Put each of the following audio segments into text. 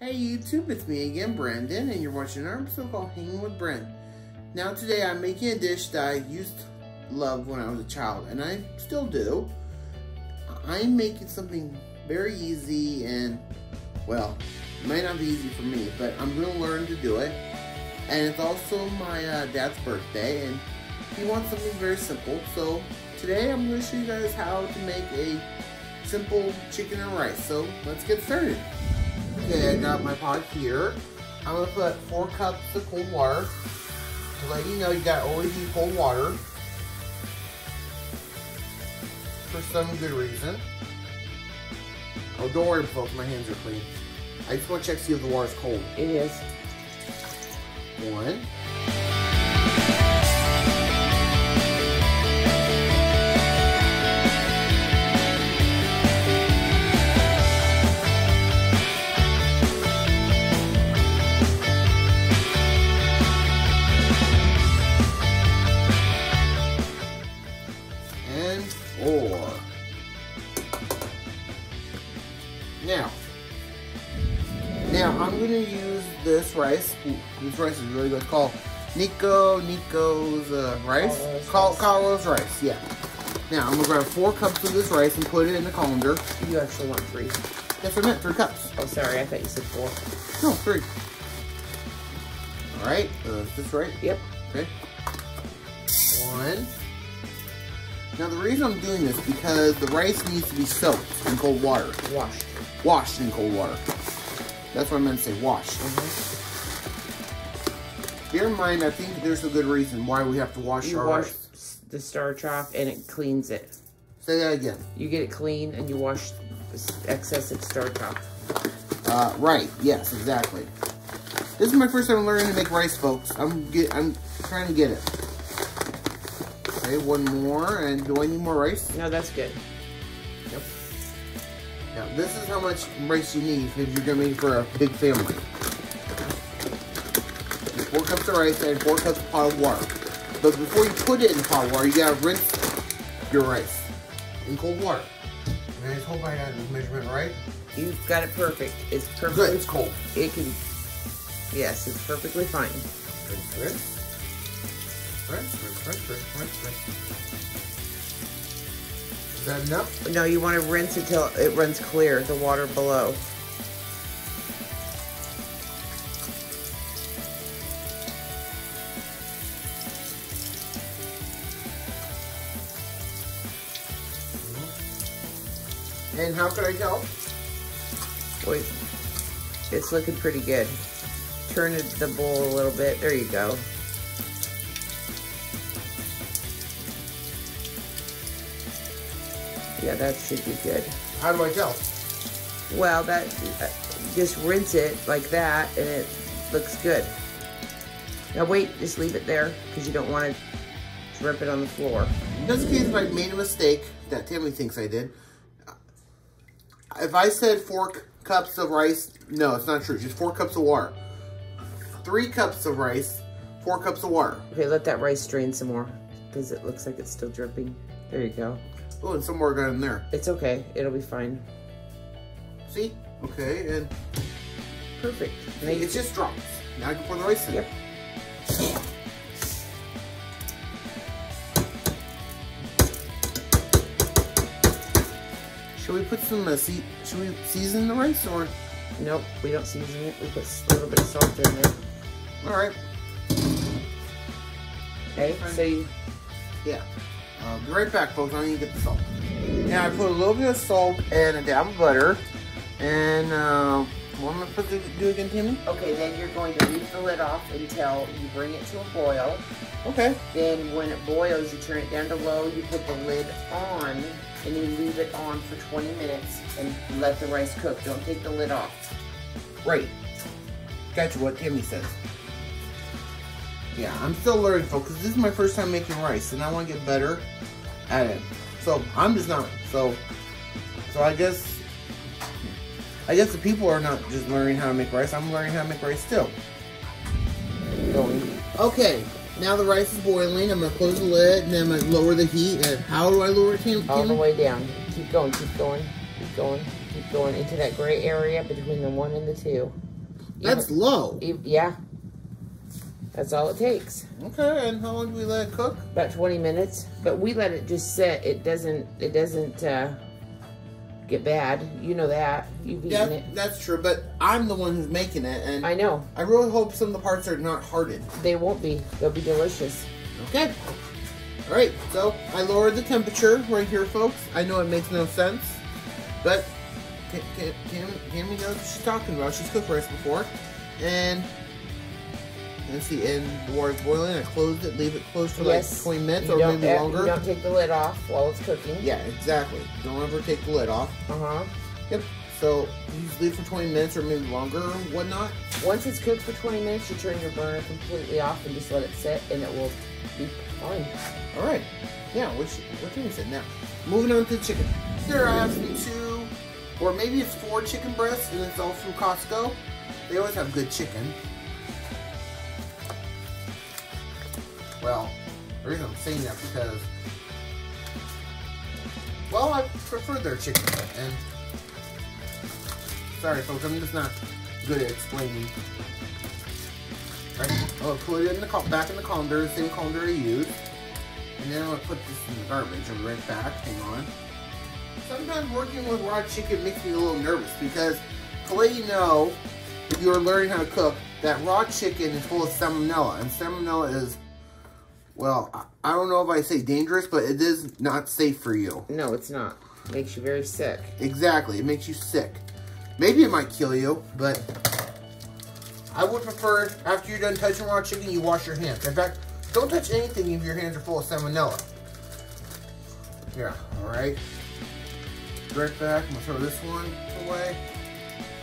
Hey YouTube, it's me again, Brandon, and you're watching our episode called Hanging with Brent. Now today I'm making a dish that I used to love when I was a child, and I still do. I'm making something very easy and, well, it might not be easy for me, but I'm going to learn to do it. And it's also my dad's birthday, and he wants something very simple. So today I'm going to show you guys how to make a simple chicken and rice. So let's get started. Okay, I got my pot here. I'm going to put 4 cups of cold water. To let you know, you got to always use cold water. For some good reason. Oh, don't worry folks, my hands are clean. I just want to check to see if the water's cold. It is. 1. And 4. Now I'm going to use this rice. This rice is really good. It's called Nico's rice. Colorado's rice, yeah. Now I'm going to grab 4 cups of this rice and put it in the colander. You actually want 3. Yes, I meant 3 cups. Oh, sorry, I thought you said 4. No, 3. Alright, is this right? Yep. Okay. 1. Now the reason I'm doing this is because the rice needs to be soaked in cold water. Washed. Washed in cold water. That's what I meant to say, washed. Bear in mind, I think there's a good reason why we have to wash our rice. You wash the starch off and it cleans it. Say that again. You get it clean and you wash the excessive starch off. Right, yes, exactly. This is my first time learning to make rice, folks. I'm trying to get it. Okay, 1 more, and do I need more rice? No, that's good. Yep. Now, this is how much rice you need if you're going to make it for a big family. 4 cups of rice and 4 cups of pot of water. But before you put it in the pot of water, you got to rinse your rice in cold water. And I just hope I got this measurement right. You've got it perfect. It's perfect. Good, it's cold. It can, yes, it's perfectly fine. Good. Rinse. Is that enough? No, you want to rinse until it runs clear, the water below. And how can I tell? Wait, it's looking pretty good. Turn the bowl a little bit. There you go. Yeah, that should be good. How do I tell? Well, that just rinse it like that, and it looks good. Now wait, just leave it there because you don't want to drip it on the floor. Just in case if I made a mistake that Tammy thinks I did. If I said 4 cups of rice, no, it's not true. Just 4 cups of water. 3 cups of rice, 4 cups of water. Okay, let that rice drain some more because it looks like it's still dripping. There you go. Oh, and some more got in there. It's okay. It'll be fine. See? Okay, and perfect. See, it just drops. Now I can pour the rice in. Yep. Should we put some should we season the rice or? Nope, we don't season it. We put a little bit of salt in there. All right. Okay, so you... Yeah. I'll be right back, folks. I need to get the salt. Now I put a little bit of salt and a dab of butter. And what am I supposed to do again, Tammy? Okay, then you're going to leave the lid off until you bring it to a boil. Okay. Then when it boils, you turn it down to low, you put the lid on, and you leave it on for 20 minutes and let the rice cook. Don't take the lid off. Right. Gotcha what Tammy says. Yeah, I'm still learning, folks, because this is my first time making rice, and I want to get better at it. So, I'm just not, so I guess the people are not just learning how to make rice, I'm learning how to make rice too. Going. Okay, now the rice is boiling. I'm going to close the lid, and then I'm going to lower the heat. And how do I lower it, Tammy? All the way down. Keep going, keep going, keep going, keep going into that gray area between the 1 and the 2. That's low. Yeah. That's all it takes. Okay, and how long do we let it cook? About 20 minutes. But we let it just sit. It doesn't get bad. You know that. You've eaten it. That's true, but I'm the one who's making it, and I know. I really hope some of the parts are not hardened. They won't be. They'll be delicious. Okay. All right, so I lowered the temperature right here, folks. I know it makes no sense, but Cammy knows what she's talking about. She's cooked rice before, and let's see, and the water's boiling. I closed it, leave it closed for like 20 minutes or maybe longer. You don't take the lid off while it's cooking. Yeah, exactly. Don't ever take the lid off. Yep. So you just leave for 20 minutes or maybe longer or whatnot. Once it's cooked for 20 minutes, you turn your burner completely off and just let it sit, and it will be fine. All right. Yeah, what thing is it now? Moving on to the chicken. There I have me 2, or maybe it's 4 chicken breasts, and it's all from Costco. They always have good chicken. Well, the reason I'm saying that because, well, I prefer their chicken, and sorry folks, I'm just not good at explaining. Right, I'll put it in the back in the colander, the same colander I used, and then I'm gonna put this in the garbage. I'll be right back. Hang on. Sometimes working with raw chicken makes me a little nervous because, to let you know, if you're learning how to cook, that raw chicken is full of salmonella, and salmonella is, well, I don't know if I say dangerous, but it is not safe for you. No, it's not. It makes you very sick. Exactly. It makes you sick. Maybe it might kill you, but I would prefer, after you're done touching raw chicken, you wash your hands. In fact, don't touch anything if your hands are full of salmonella. Yeah, alright. Right back. I'm going to throw this one away.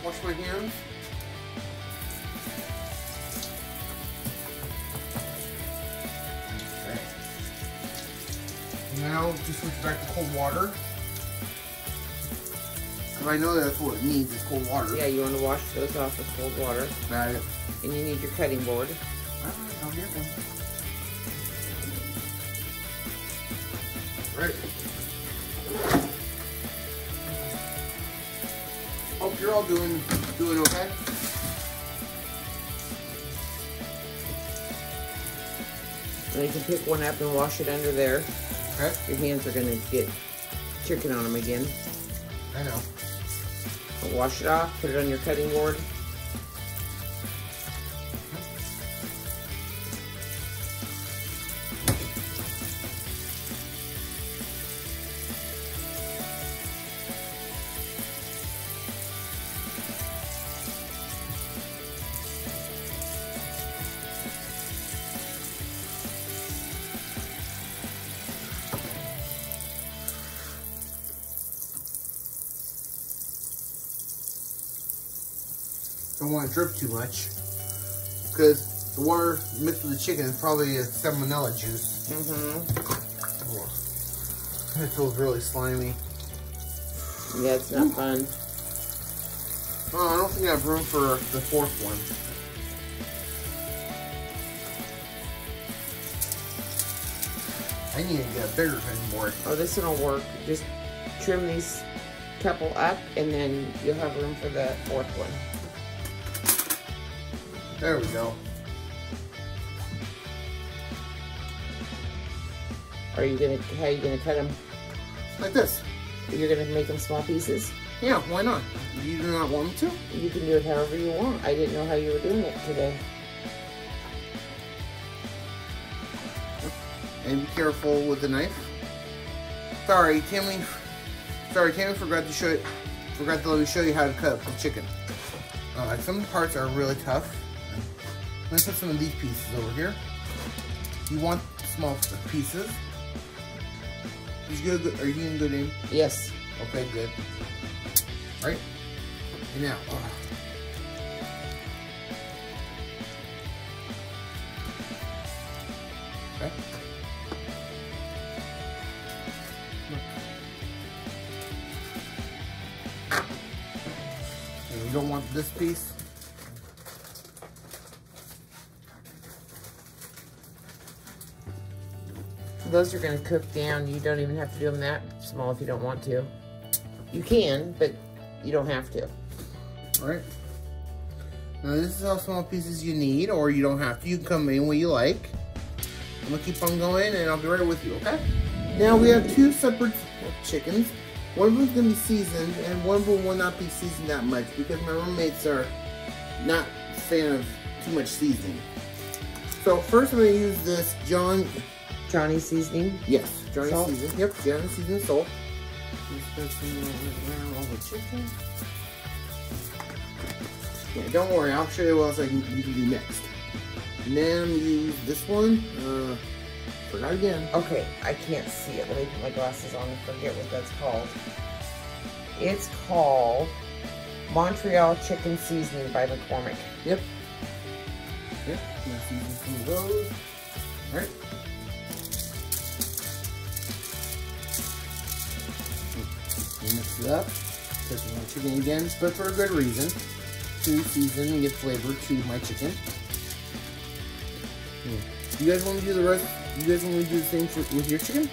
Wash my hands. Now, just switch back to cold water. Because I know that's what it needs, is cold water. Yeah, you want to wash those off with cold water. Got it. And you need your cutting board. Alright, I'll get one. Right. Hope you're all doing okay. And you can pick one up and wash it under there. Okay. Your hands are going to get chicken on them again. I know. So wash it off, put it on your cutting board. Don't want to drip too much because the water mixed with the chicken is probably a salmonella juice. It feels really slimy. Yeah, it's not fun. Oh, I don't think I have room for the 4th one. I need to get a bigger cutting board. Oh, this one will work. Just trim these couple up, and then you'll have room for the 4th one. There we go. How are you gonna cut them? Like this. You're gonna make them small pieces? Yeah, why not? You do not want me to? You can do it however you want. I didn't know how you were doing it today. And be careful with the knife. Sorry, Tammy forgot to show it. Forgot to let me show you how to cut up the chicken. Some of the parts are really tough. I'm gonna put some of these pieces over here. You want small pieces. Are you getting good aim? Yes. Okay, good. Right? And now. Okay. And you don't want this piece. Those are going to cook down. You don't even have to do them that small if you don't want to. You can, but you don't have to. All right. Now this is how small pieces you need, or you don't have to. You can come any way you like. I'm gonna keep on going and I'll be right with you, okay? Now we have two separate chickens. One of them's gonna be seasoned and one of them will not be seasoned that much because my roommates are not a fan of too much seasoning. So first I'm gonna use this Johnny seasoning? Yes, Johnny salt? seasoning. Yep, Johnny seasoning salt. Just put some around all the chicken. Yeah, don't worry, I'll show you what else you can do next. And then I'm gonna use this one. Forgot again. Okay, I can't see it. Let me put my glasses on and forget what that's called. It's called Montreal Chicken Seasoning by McCormick. Yep. Yep. I'm gonna season some of those. All right. Mix it up. Put my chicken again, but for a good reason. To season and give flavor to my chicken. You guys want to do the rest? You guys want me to do the same with your chicken?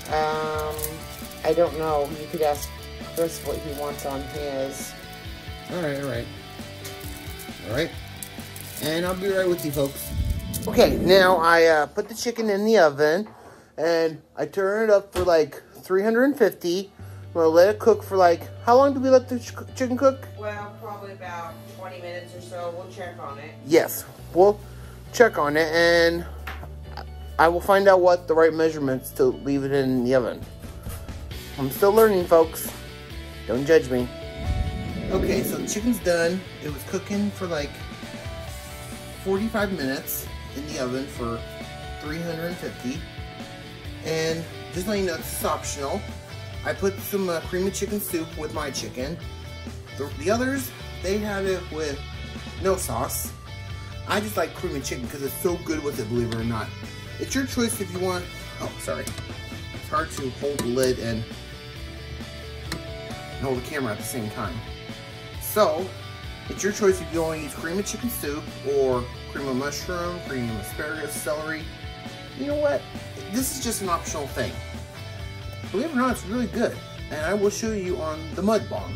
I don't know. You could ask Chris what he wants on his. Alright. And I'll be right with you folks. Okay, now I put the chicken in the oven and I turn it up for like 350. I'm gonna let it cook for like, how long do we let the chicken cook? Well, probably about 20 minutes or so. We'll check on it. Yes, we'll check on it and I will find out what the right measurements to leave it in the oven. I'm still learning, folks. Don't judge me. Okay, so the chicken's done. It was cooking for like 45 minutes in the oven for 350. And just letting you know, this is optional. I put some creamy chicken soup with my chicken. The others, they had it with no sauce. I just like creamy chicken because it's so good with it, believe it or not. It's your choice if you want. Oh, sorry. It's hard to hold the lid and hold the camera at the same time. So, it's your choice if you want to use creamy chicken soup or cream of mushroom, cream of asparagus, celery. You know what? This is just an optional thing. Believe it or not, it's really good. And I will show you on the Mukbang.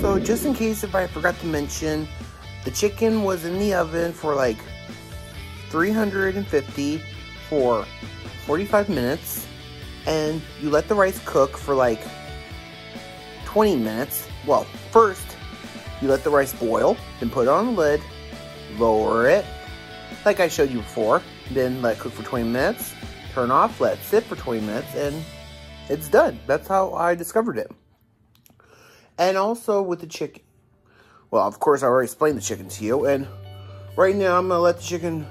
So just in case if I forgot to mention, the chicken was in the oven for like 350 for 45 minutes. And you let the rice cook for like 20 minutes. Well, first, you let the rice boil, then put it on the lid, lower it, like I showed you before. Then let it cook for 20 minutes, turn off, let it sit for 20 minutes, and it's done. That's how I discovered it. And also with the chicken. Well, of course, I already explained the chicken to you. And right now, I'm going to let the chicken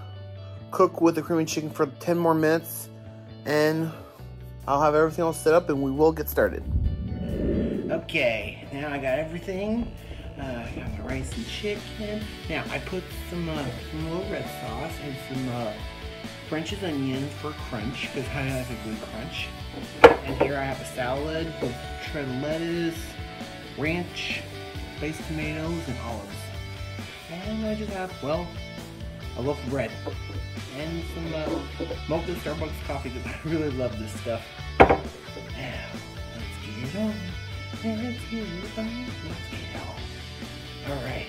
cook with the creamy chicken for 10 more minutes. And I'll have everything all set up and we will get started. Okay, now I got everything. I got my rice and chicken. Now, I put some little red sauce and some French's onions for crunch, because I like a good crunch. And here I have a salad with shredded lettuce, ranch, based tomatoes, and olives. And I just have, well, a loaf of bread. And some mocha Starbucks coffee, because I really love this stuff. Now, let's get it on. Let's get it on. Let's get it on. Alright.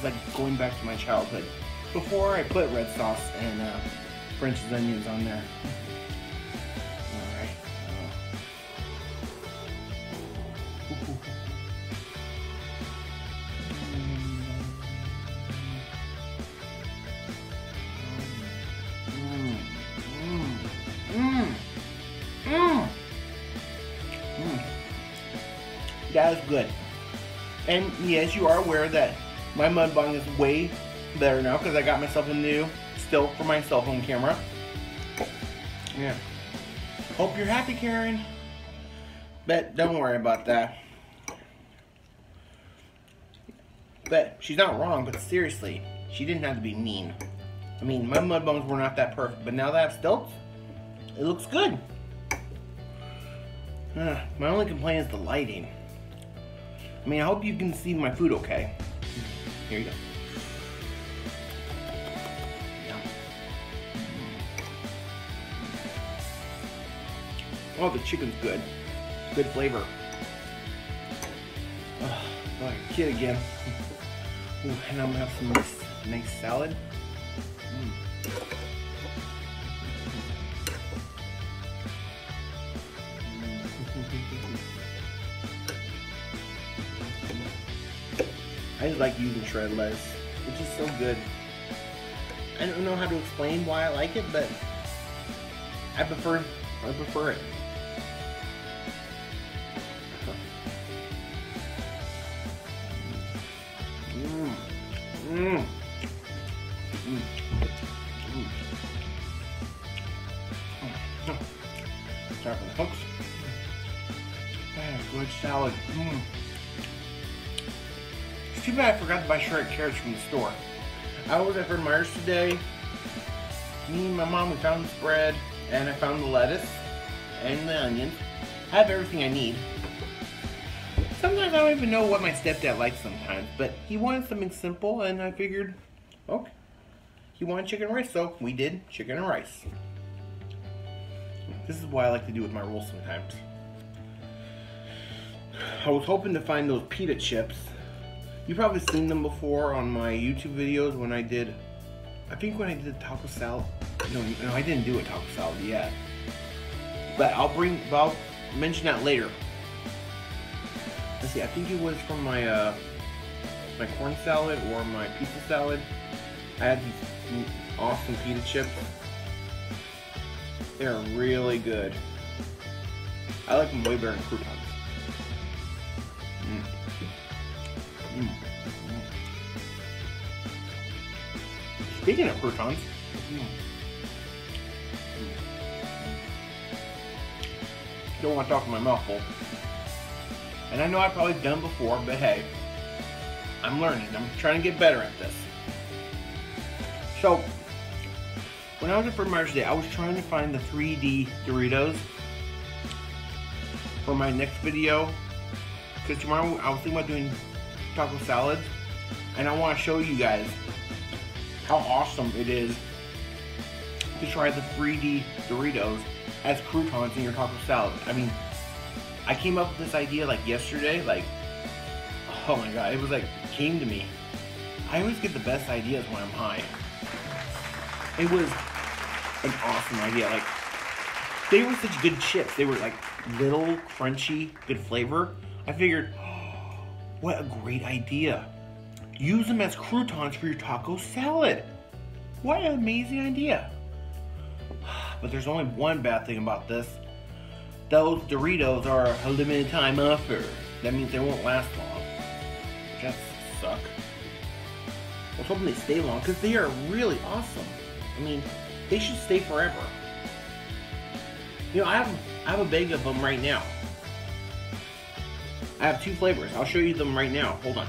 Like going back to my childhood. Before I put red sauce and French's onions on there. Alright. That is good. And yes, you are aware that my Mukbang is way better now because I got myself a new still for my cell phone camera. Yeah. Hope you're happy, Karen. But don't worry about that. But she's not wrong, but seriously, she didn't have to be mean. I mean, my Mukbangs were not that perfect, but now that I have stilts, it looks good. My only complaint is the lighting. I mean, I hope you can see my food okay. Here you go. Oh, the chicken's good. Good flavor. Oh, like a kid again. Ooh, and I'm gonna have some nice salad. I just like using shredded lettuce. It's just so good. I don't know how to explain why I like it, but I prefer it. Sorry for the hooks. Good salad. It's too bad I forgot to buy shredded carrots from the store. I was at Fred Meyer's today. Me and my mom, we found this bread, and I found the lettuce and the onions. I have everything I need. Sometimes I don't even know what my stepdad likes sometimes, but he wanted something simple, and I figured, okay, he wanted chicken and rice, so we did chicken and rice. This is what I like to do with my rolls sometimes. I was hoping to find those pita chips. You've probably seen them before on my YouTube videos when I did, I think when I did taco salad. No, I didn't do a taco salad yet. But I'll mention that later. Let's see, I think it was from my my corn salad or my pizza salad. I had these awesome pita chips. They're really good. I like them way better than croutons. Speaking of croutons, don't want to talk in my mouth full. And I know I've probably done before, but hey, I'm learning. I'm trying to get better at this. So, when I was at Fred Meyer's today, I was trying to find the 3D Doritos for my next video. Because tomorrow I was thinking about doing taco salad. And I want to show you guys how awesome it is to try the 3D Doritos as croutons in your taco salad. I mean, I came up with this idea like yesterday, like, oh my god, it was like, came to me. I always get the best ideas when I'm high. It was an awesome idea. Like, they were such good chips. They were like little, crunchy, good flavor. I figured, oh, what a great idea. Use them as croutons for your taco salad. What an amazing idea. But there's only one bad thing about this. Those Doritos are a limited time offer. That means they won't last long. Which that suck. I was hoping they stay long because they are really awesome. I mean, they should stay forever. You know, I have a bag of them right now. I have two flavors. I'll show you them right now. Hold on.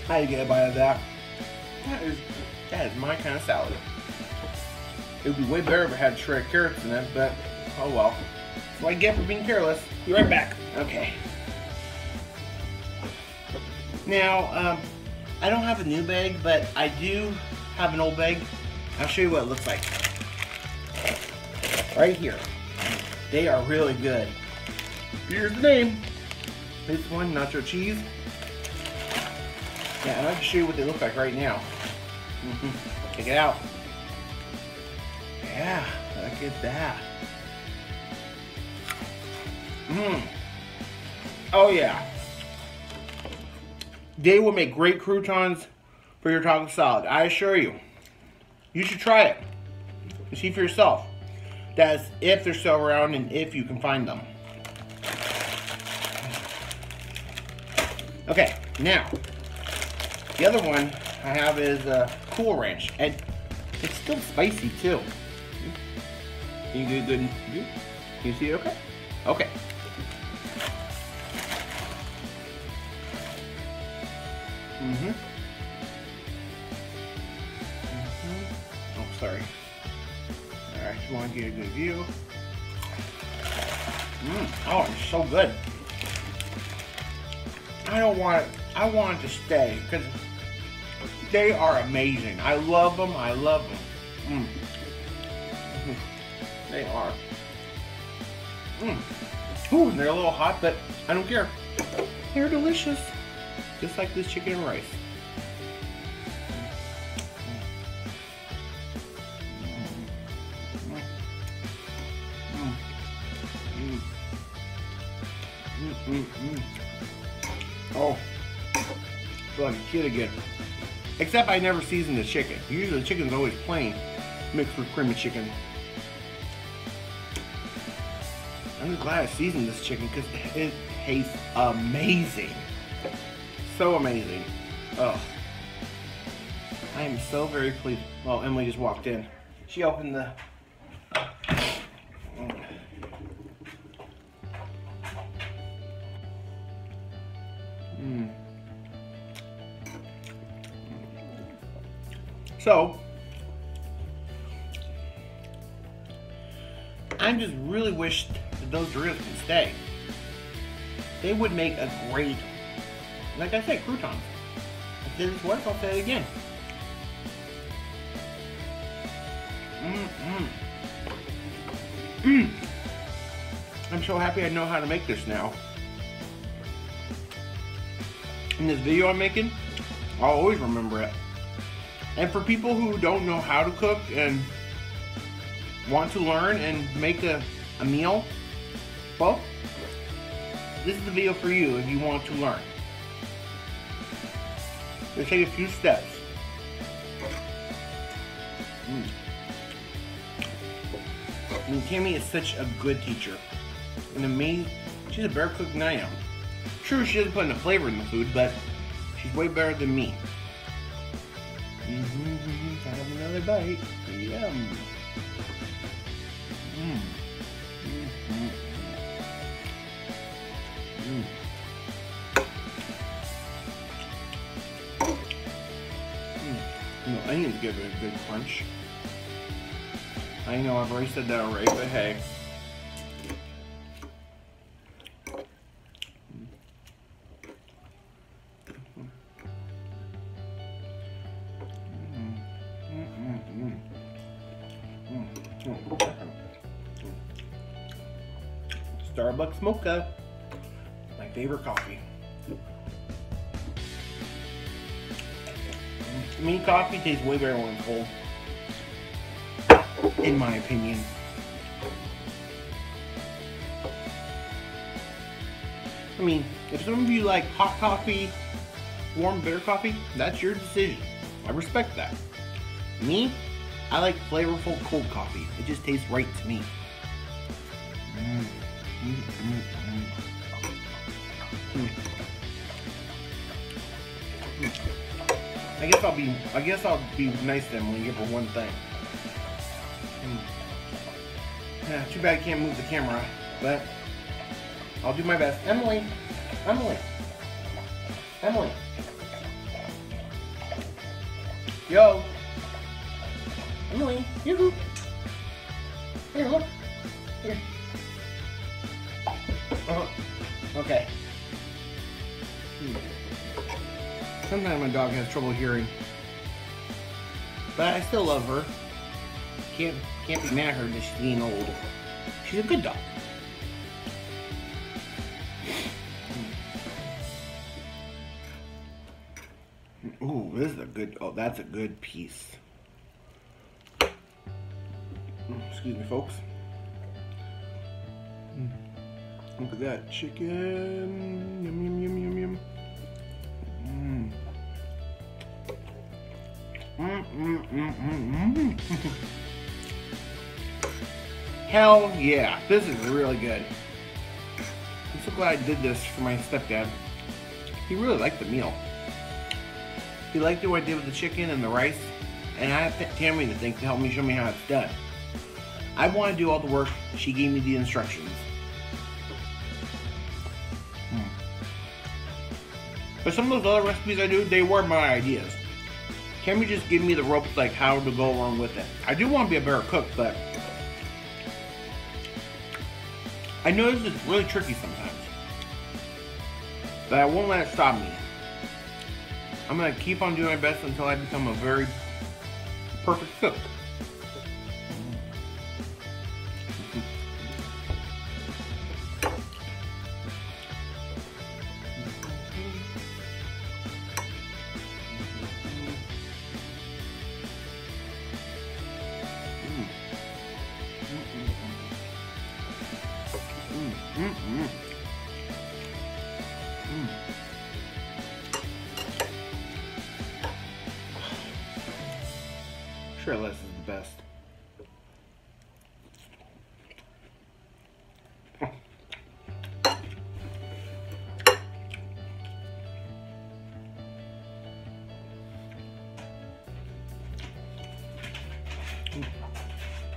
I had to get a bite of that. That is my kind of salad. It would be way better if it had shredded carrots in it, but oh well. That's what I get for being careless. Be right back. Okay. Now, I don't have a new bag, but I do have an old bag. I'll show you what it looks like. Right here. They are really good. Here's the name. This one, nacho cheese. Yeah, and I'll show you what they look like right now. Check it out. Yeah, look at that. Oh yeah. They will make great croutons for your taco salad. I assure you. You should try it. And see for yourself. That's if they're still around and if you can find them. Okay, now. The other one I have is Cool Ranch, and it's still spicy too. Can you do a good view? Can you see it okay? Okay. Oh, sorry. Alright, just want to get a good view. Oh, it's so good. I want it to stay because they are amazing. I love them. I love them. They are. Ooh, they're a little hot, but I don't care. They're delicious. Just like this chicken and rice. Oh, feel like a kid again. Except I never season the chicken. Usually the chicken's always plain, mixed with creamy chicken. I'm just glad I seasoned this chicken because it tastes amazing. So amazing. Oh, I am so very pleased. Well, Emily just walked in. She opened the... So, I just really wish that those Doritos can stay. They would make a great, like I said, croutons. If this once, I'll say it again. I'm so happy I know how to make this now. In this video I'm making, I'll always remember it. And for people who don't know how to cook and want to learn and make a meal, well, this is the video for you if you want to learn. Just take a few steps. I mean, Tammy is such a good teacher. And amazing. She's a better cook than I am. True, she doesn't put enough flavor in the food, but she's way better than me. Have another bite. Yum. The onions give it a good crunch. I know I've already said that already, but hey. Starbucks mocha, my favorite coffee. To me, coffee tastes way better when it's cold, in my opinion. I mean, if some of you like hot coffee, warm, bitter coffee, that's your decision. I respect that. Me, I like flavorful cold coffee. It just tastes right to me. I guess I'll be nice to Emily and give her one thing. Yeah, too bad I can't move the camera, but I'll do my best. Emily. Yo. Emily, yoo-hoo. Here, look. Here. Okay. Sometimes my dog has trouble hearing, but I still love her. Can't be mad at her that she's being old. She's a good dog. Ooh, this is a good. Oh, that's a good piece. Excuse me, folks. Look at that chicken. Yum, yum, yum, yum, yum. Hell yeah, this is really good. I'm so glad I did this for my stepdad. He really liked the meal. He liked what I did with the chicken and the rice, and I have Tammy to thank to help me show me how it's done. I want to do all the work. She gave me the instructions. But some of those other recipes I do, they were my ideas. Tammy just give me the ropes, like how to go along with it. I do want to be a better cook, but I know this is really tricky sometimes. But I won't let it stop me. I'm gonna keep on doing my best until I become a very perfect cook. Sure, less is the best.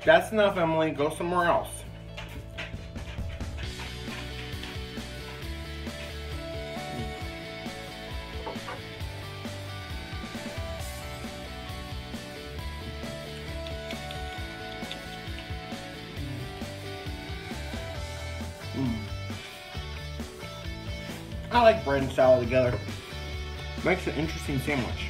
That's enough, Emily. Go somewhere else. I like bread and salad together. Makes an interesting sandwich.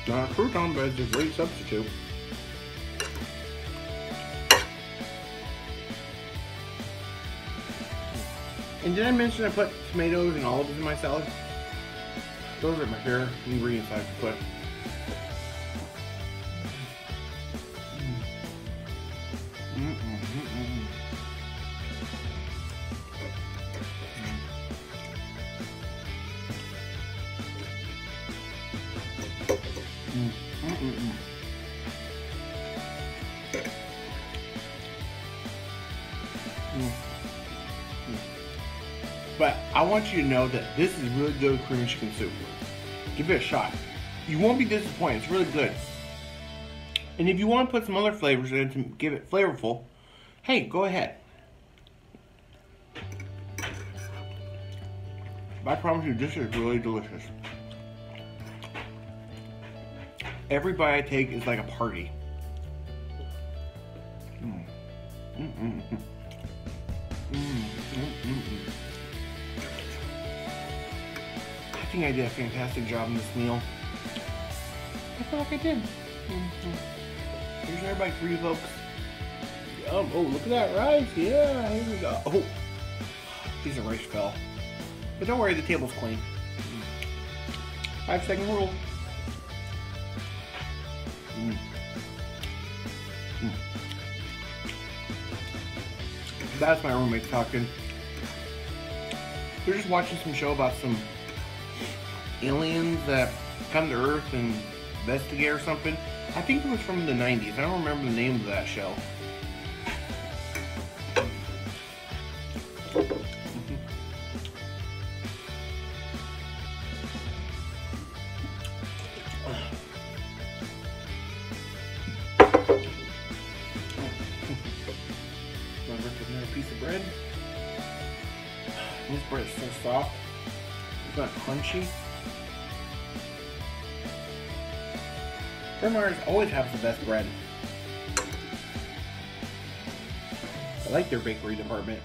Not a crouton, but it's a great substitute. And did I mention I put tomatoes and olives in my salad? Those are my favorite ingredients I could put. But I want you to know that this is really good cream chicken soup. Give it a shot. You won't be disappointed. It's really good. And if you want to put some other flavors in it to give it flavorful, hey, go ahead. But I promise you, this is really delicious. Every bite I take is like a party. I think I did a fantastic job in this meal. I feel like I did. Here's everybody for you folks. Oh, look at that rice. Yeah, here we go. Oh, piece of rice fell. But don't worry, the table's clean. 5-second rule. That's my roommate talking. We're just watching some show about some aliens that come to Earth and investigate or something. I think it was from the 90s. I don't remember the name of that show. Another piece of bread. This bread is so soft. It's not crunchy. Grandma's always has the best bread. I like their bakery department.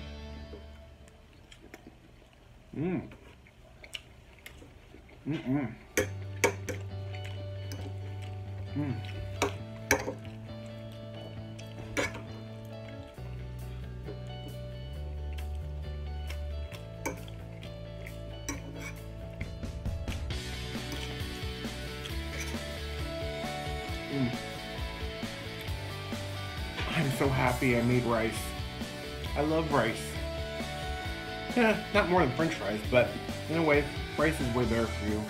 I'm so happy I made rice. I love rice. Yeah, not more than French fries, but in a way, rice is way better for you.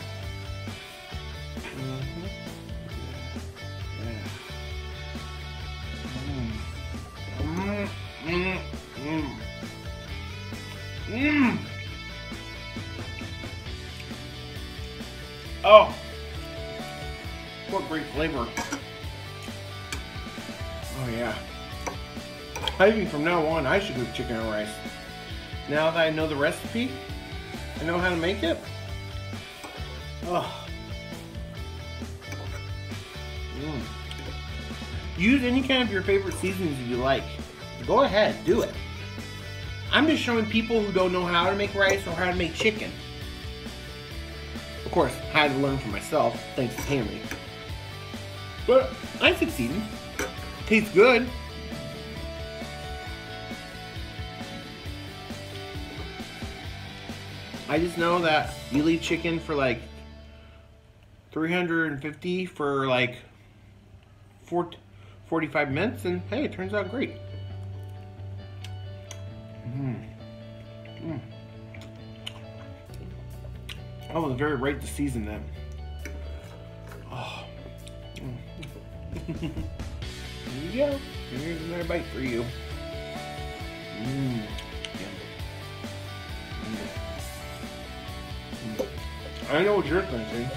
Oh, what great flavor. Oh yeah. I think from now on I should cook chicken and rice. Now that I know the recipe, I know how to make it. Oh. Use any kind of your favorite seasonings if you like. Go ahead, do it. I'm just showing people who don't know how to make rice or how to make chicken. Of course, I had to learn for myself, thanks to Tammy. But I'm succeeding. Tastes good. I just know that you leave chicken for like 350 for like 45 minutes, and hey, it turns out great. I was very right to season them. Oh. Here you go. Here's another bite for you. I know what you're thinking.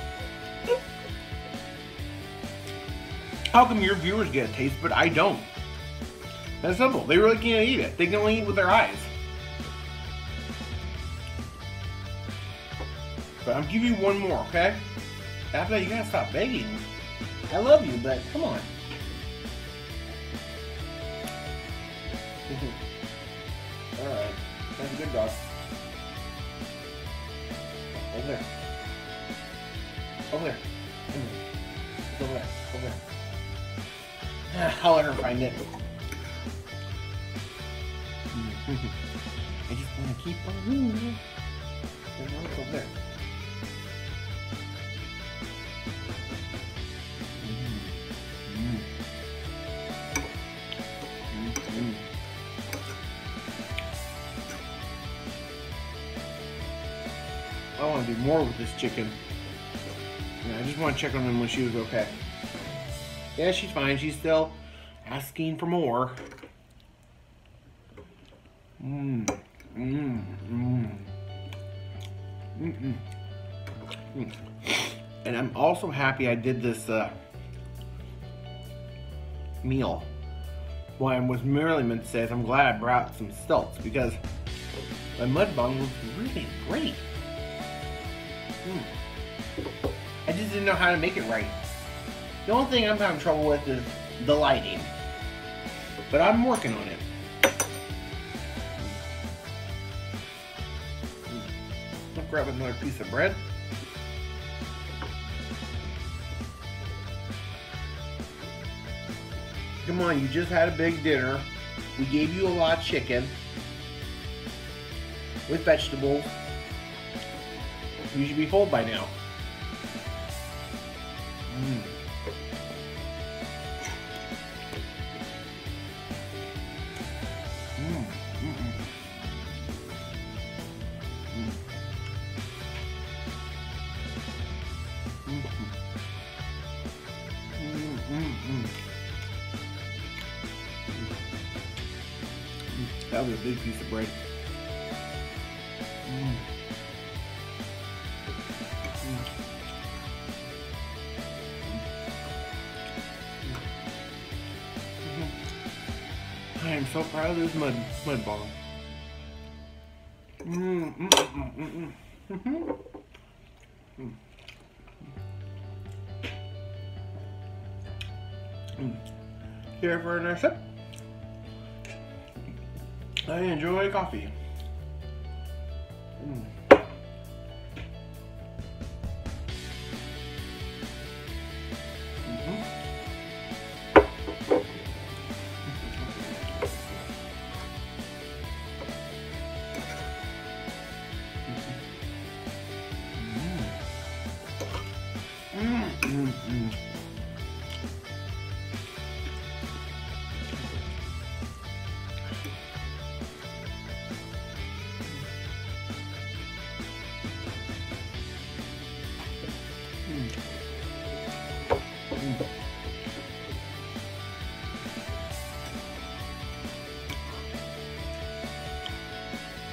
How come your viewers get a taste, but I don't? That's simple. They really can't eat it. They can only eat with their eyes. But I'm giving you one more, okay? After that, you gotta stop begging. I love you, but come on. Alright. That's a good dog. Over there. Over there. Over there. Over there. I'll let her find it. I just want to keep on moving. It's over there. I want to do more with this chicken. Yeah, I just want to check on them when she was okay. Yeah, she's fine. She's still asking for more. And I'm also happy I did this meal. What I was merely meant to say is I'm glad I brought some stilts, because my mukbang was really great. I just didn't know how to make it right. The only thing I'm having trouble with is the lighting, but I'm working on it. I'll grab another piece of bread. Come on, you just had a big dinner. We gave you a lot of chicken with vegetables. You should be full by now. That was a big piece of bread. I am so proud of this mud ball. Here for another sip. I enjoy coffee.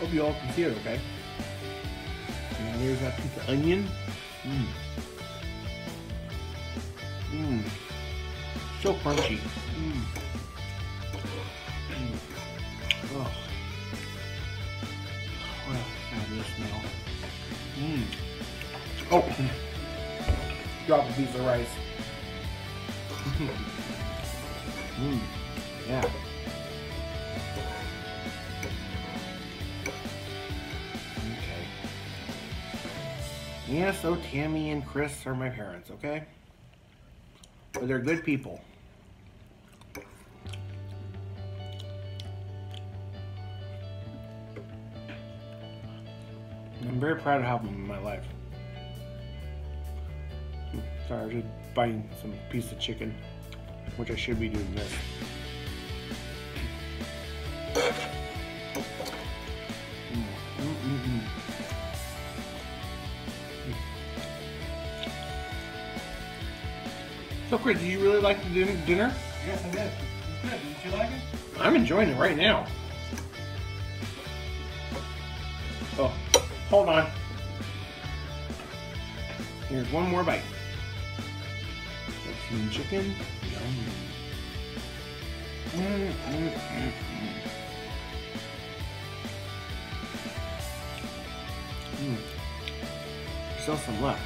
Hope you all can see it okay. And there's that piece of onion. So crunchy. Oh. What a fabulous smell. Oh, drop a piece of rice. Yeah. Yeah, so Tammy and Chris are my parents, okay? But they're good people. I'm very proud to have them in my life. Sorry, I was just biting some piece of chicken, which I should be doing this. So, Chris, do you really like the dinner? Yes, I did. It's good. Did you like it? I'm enjoying it right now. Oh, hold on. Here's one more bite. Some chicken. Yum. Still some left.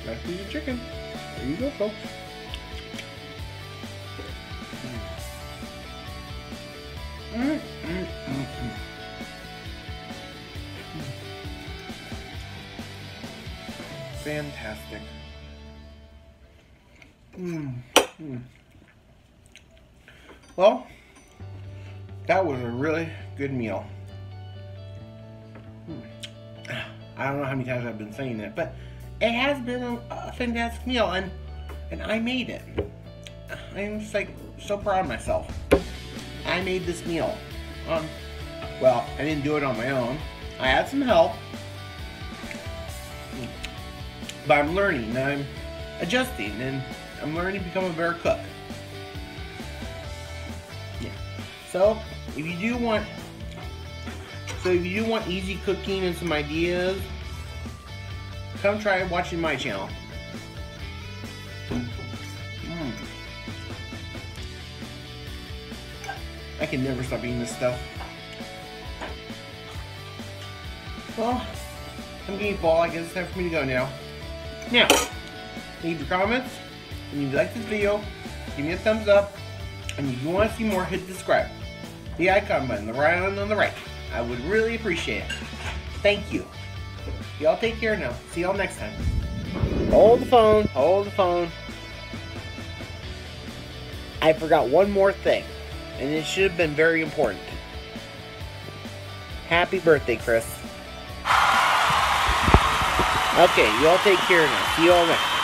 Back to your chicken. There you go, folks. Fantastic. Well, that was a really good meal. I don't know how many times I've been saying that, but it has been a fantastic meal, and I made it. I'm just like so proud of myself. I made this meal. Well, I didn't do it on my own. I had some help, but I'm learning, and I'm adjusting, and I'm learning to become a better cook. Yeah. So if you do want easy cooking and some ideas, come try watching my channel. I can never stop eating this stuff. Well, I'm getting full. I guess it's time for me to go now. Now, leave your comments. And if you like this video, give me a thumbs up. And if you want to see more, hit subscribe. The icon button, the right one on the right. I would really appreciate it. Thank you. Y'all take care now. See y'all next time. Hold the phone. Hold the phone. I forgot one more thing. And it should have been very important. Happy birthday, Chris. Okay, y'all take care now. See y'all next time.